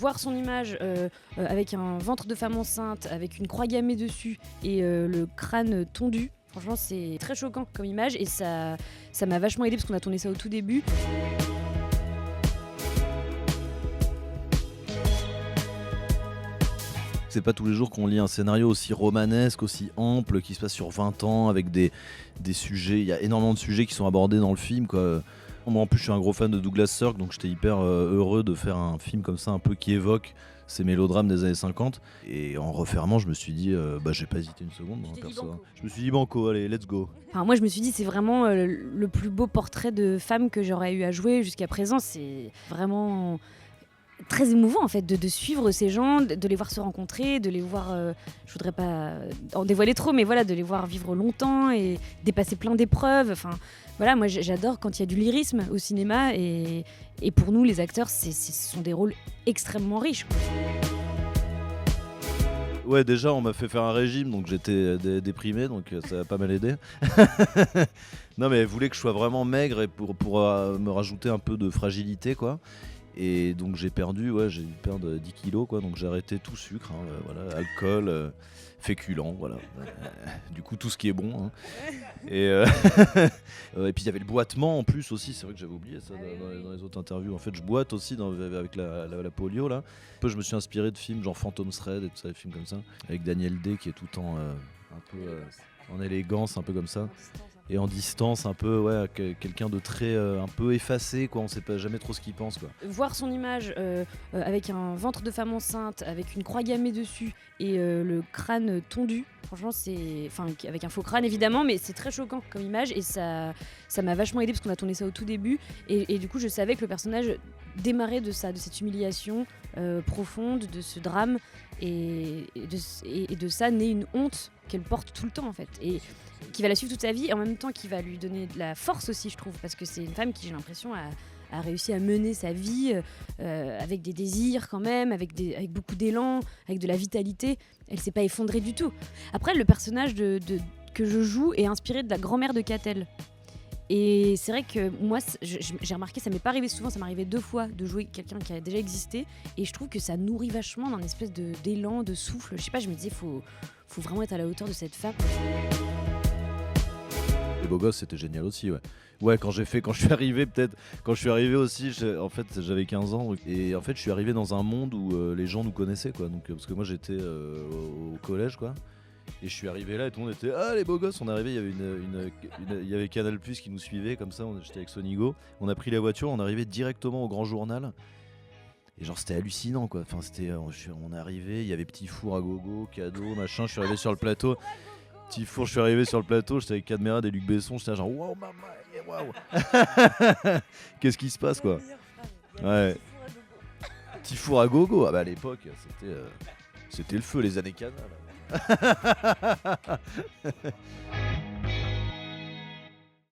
voir son image avec un ventre de femme enceinte, avec une croix gammée dessus et le crâne tondu, franchement c'est très choquant comme image et ça m'a vachement aidé parce qu'on a tourné ça au tout début. C'est pas tous les jours qu'on lit un scénario aussi romanesque, aussi ample, qui se passe sur 20 ans, avec des sujets. Il y a énormément de sujets qui sont abordés dans le film, quoi. Moi, en plus, je suis un gros fan de Douglas Sirk, donc j'étais hyper heureux de faire un film comme ça, un peu qui évoque ces mélodrames des années 50. Et en refermant, je me suis dit, j'ai pas hésité une seconde. Je me suis dit banco, allez, let's go. Enfin, moi, je me suis dit, c'est vraiment le plus beau portrait de femme que j'aurais eu à jouer jusqu'à présent. C'est vraiment très émouvant en fait de suivre ces gens, de les voir se rencontrer, de les voir, je voudrais pas en dévoiler trop, mais voilà, de les voir vivre longtemps et dépasser plein d'épreuves. Enfin, voilà, moi j'adore quand il y a du lyrisme au cinéma et pour nous les acteurs, ce sont des rôles extrêmement riches, quoi. Ouais, déjà, on m'a fait faire un régime, donc j'étais déprimé, donc ça a pas mal aidé. Non, mais elle voulait que je sois vraiment maigre et pour me rajouter un peu de fragilité, quoi. Et donc j'ai dû perdre 10 kilos, quoi. Donc j'ai arrêté tout sucre, hein, voilà, alcool, féculents, voilà. Du coup, tout ce qui est bon, hein. Et puis il y avait le boitement en plus aussi, c'est vrai que j'avais oublié ça dans les autres interviews. En fait, je boite aussi avec la polio, là. Un peu, je me suis inspiré de films genre Phantom Thread et tout ça, des films comme ça, avec Daniel Day qui est tout en un peu en élégance, un peu comme ça. Et en distance, un peu, ouais, quelqu'un de très un peu effacé, quoi. On sait pas jamais trop ce qu'il pense, quoi. Voir son image avec un ventre de femme enceinte, avec une croix gammée dessus et le crâne tondu, franchement avec un faux crâne évidemment, mais c'est très choquant comme image et ça m'a vachement aidé parce qu'on a tourné ça au tout début et du coup je savais que le personnage démarrait de cette humiliation profonde, de ce drame et de ça naît une honte qu'elle porte tout le temps en fait et qui va la suivre toute sa vie et en même temps qui va lui donner de la force aussi, je trouve, parce que c'est une femme qui, j'ai l'impression, a réussi à mener sa vie avec des désirs quand même, avec beaucoup d'élan, avec de la vitalité. Elle s'est pas effondrée du tout. Après, le personnage que je joue est inspiré de la grand-mère de Catel. Et c'est vrai que moi, j'ai remarqué, ça m'est pas arrivé souvent, ça m'est arrivé 2 fois de jouer quelqu'un qui a déjà existé. Et je trouve que ça nourrit vachement d'un espèce d'élan, de souffle. Je sais pas, je me disais, faut vraiment être à la hauteur de cette femme. Les beaux gosses, c'était génial aussi, ouais. Ouais, quand je suis arrivé aussi, en fait, j'avais 15 ans et en fait, je suis arrivé dans un monde où les gens nous connaissaient, quoi. Donc, parce que moi, j'étais au collège, quoi. Et je suis arrivé là et tout le monde était les beaux gosses. On est arrivé, il y avait Canal+ qui nous suivait comme ça. J'étais avec Sonigo. On a pris la voiture, on est arrivé directement au Grand Journal. Et genre c'était hallucinant, quoi. Enfin, on est arrivé, il y avait petit four à gogo, cadeau, machin. Je suis arrivé sur le plateau. Petit four, je suis arrivé sur le plateau, j'étais avec Cadmerade et Luc Besson, j'étais genre waouh maman, waouh. Qu'est-ce qui se passe, quoi. Ouais. Petit four à gogo. Ah bah à l'époque, c'était le feu, les années Cana, là.